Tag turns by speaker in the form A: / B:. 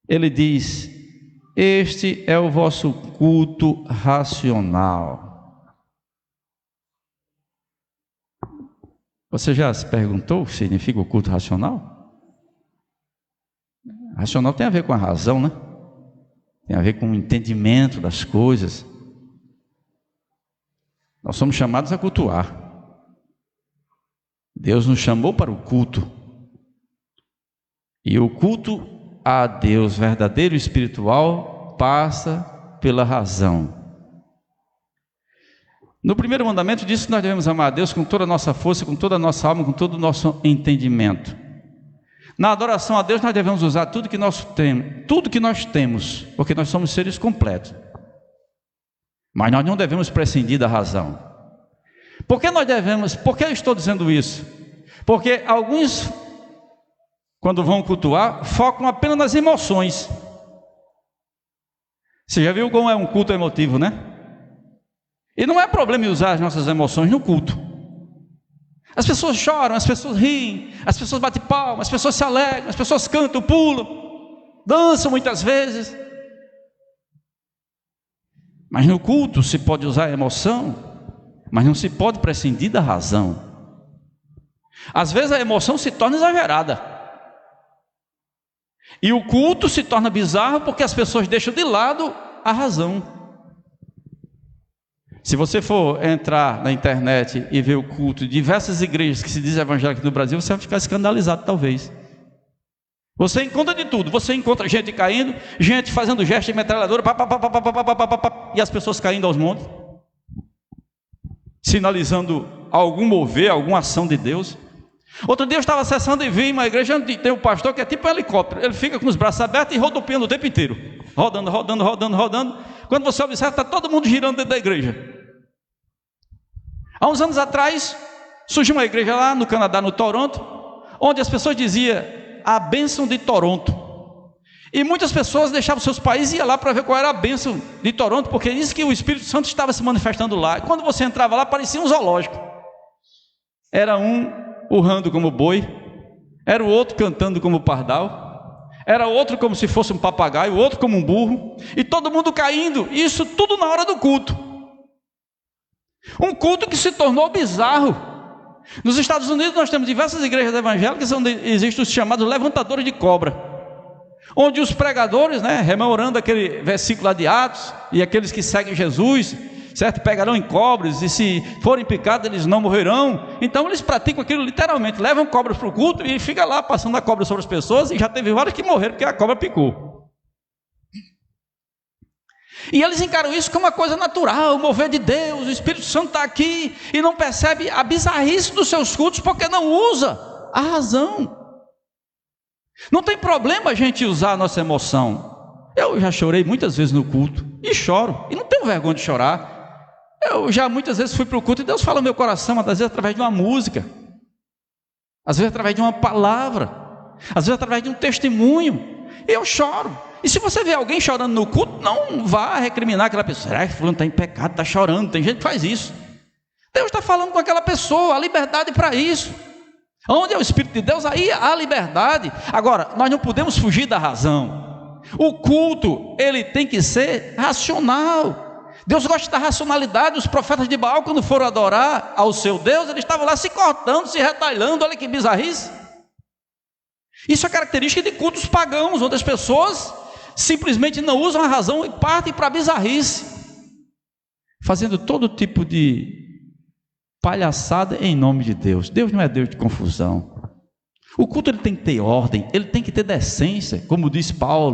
A: ele diz: este é o vosso culto racional. Você já se perguntou o que significa o culto racional? Racional tem a ver com a razão, né? Tem a ver com o entendimento das coisas. Nós somos chamados a cultuar. Deus nos chamou para o culto. E o culto a Deus verdadeiro e espiritual passa pela razão. No primeiro mandamento diz que nós devemos amar a Deus com toda a nossa força, com toda a nossa alma, com todo o nosso entendimento. Na adoração a Deus nós devemos usar tudo que nós temos, porque nós somos seres completos. Mas nós não devemos prescindir da razão. Por que eu estou dizendo isso? Porque alguns, quando vão cultuar, focam apenas nas emoções. Você já viu como é um culto emotivo, né? E não é problema em usar as nossas emoções no culto. As pessoas choram, as pessoas riem, as pessoas batem palmas, as pessoas se alegram, as pessoas cantam, pulam, dançam muitas vezes. Mas no culto se pode usar a emoção, mas não se pode prescindir da razão. Às vezes a emoção se torna exagerada. E o culto se torna bizarro porque as pessoas deixam de lado a razão. Se você for entrar na internet e ver o culto de diversas igrejas que se dizem evangélicas no Brasil, você vai ficar escandalizado talvez. Você encontra de tudo. Você encontra gente caindo, gente fazendo gesto de metralhadora, e as pessoas caindo aos montes, sinalizando algum mover, alguma ação de Deus. Outro dia eu estava acessando e vi uma igreja onde tem um pastor que é tipo um helicóptero. Ele fica com os braços abertos e rodopiando o tempo inteiro, rodando. Quando você observa, está todo mundo girando dentro da igreja. Há uns anos atrás surgiu uma igreja lá no Canadá, no Toronto, onde as pessoas diziam a bênção de Toronto. E muitas pessoas deixavam seus países e iam lá para ver qual era a bênção de Toronto, porque diz que o Espírito Santo estava se manifestando lá. E quando você entrava lá, parecia um zoológico. Era um urrando como boi, era o outro cantando como pardal, era outro como se fosse um papagaio, o outro como um burro, e todo mundo caindo, isso tudo na hora do culto. Um culto que se tornou bizarro. Nos Estados Unidos nós temos diversas igrejas evangélicas onde existem os chamados levantadores de cobra, onde os pregadores, rememorando aquele versículo lá de Atos, e aqueles que seguem Jesus, certo? Pegarão em cobras, e se forem picados eles não morrerão. Então eles praticam aquilo literalmente, levam cobras para o culto e fica lá passando a cobra sobre as pessoas, e já teve vários que morreram porque a cobra picou. E eles encaram isso como uma coisa natural, o mover de Deus, o Espírito Santo está aqui, e não percebe a bizarrice dos seus cultos, porque não usa a razão. Não tem problema a gente usar a nossa emoção. Eu já chorei muitas vezes no culto, e choro, e não tenho vergonha de chorar. Eu já muitas vezes fui para o culto e Deus fala no meu coração, às vezes através de uma música, às vezes através de uma palavra, às vezes através de um testemunho, e eu choro. E se você vê alguém chorando no culto, não vá recriminar aquela pessoa. Será que fulano está em pecado, está chorando? Tem gente que faz isso. Deus está falando com aquela pessoa, a liberdade para isso. Onde é o Espírito de Deus, aí há liberdade. Agora, nós não podemos fugir da razão. O culto, ele tem que ser racional. Deus gosta da racionalidade. Os profetas de Baal, quando foram adorar ao seu Deus, eles estavam lá se cortando, se retalhando. Olha que bizarrice. Isso é característica de cultos pagãos, onde as pessoas simplesmente não usam a razão e partem para a bizarrice, fazendo todo tipo de palhaçada em nome de Deus. Deus não é Deus de confusão. O culto ele tem que ter ordem, ele tem que ter decência, como diz Paulo.